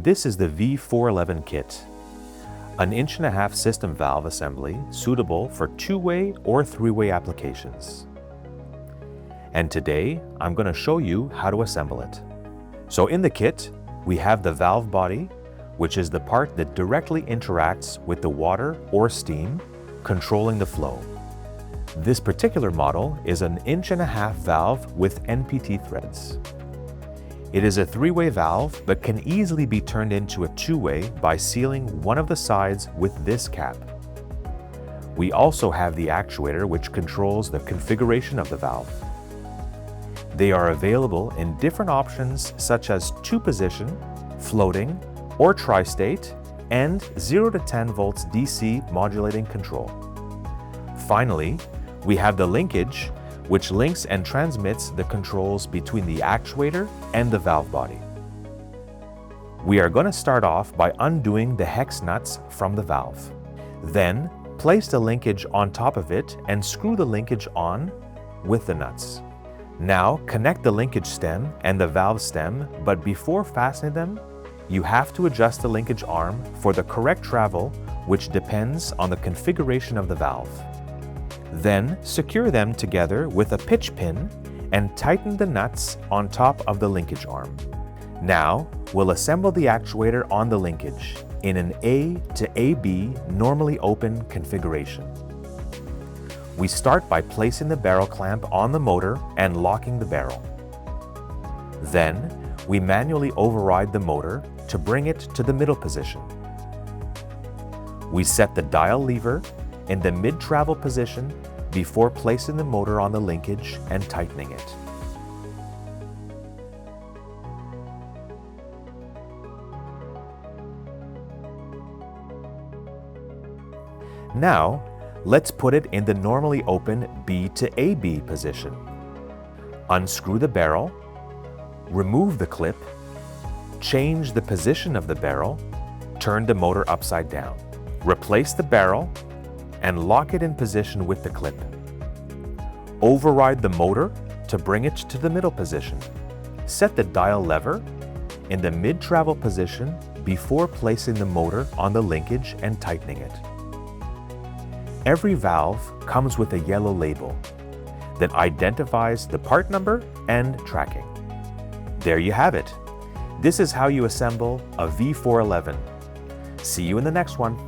This is the VE411 kit, an 1.5" system valve assembly suitable for 2-way or 3-way applications. And today, I'm going to show you how to assemble it. So in the kit, we have the valve body, which is the part that directly interacts with the water or steam, controlling the flow. This particular model is an 1.5" valve with NPT threads. It is a 3-way valve, but can easily be turned into a 2-way by sealing one of the sides with this cap. We also have the actuator, which controls the configuration of the valve. They are available in different options such as 2-position, floating, or tri-state, and 0 to 10 volts DC modulating control. Finally, we have the linkage, which links and transmits the controls between the actuator and the valve body. We are going to start off by undoing the hex nuts from the valve. Then, place the linkage on top of it and screw the linkage on with the nuts. Now, connect the linkage stem and the valve stem, but before fastening them, you have to adjust the linkage arm for the correct travel, which depends on the configuration of the valve. Then, secure them together with a pitch pin and tighten the nuts on top of the linkage arm. Now, we'll assemble the actuator on the linkage in an A to AB normally open configuration. We start by placing the barrel clamp on the motor and locking the barrel. Then, we manually override the motor to bring it to the middle position. We set the dial lever in the mid-travel position before placing the motor on the linkage and tightening it. Now, let's put it in the normally open B to AB position. Unscrew the barrel, remove the clip, change the position of the barrel, turn the motor upside down. Replace the barrel and lock it in position with the clip. Override the motor to bring it to the middle position. Set the dial lever in the mid-travel position before placing the motor on the linkage and tightening it. Every valve comes with a yellow label that identifies the part number and tracking. There you have it. This is how you assemble a VE411. See you in the next one.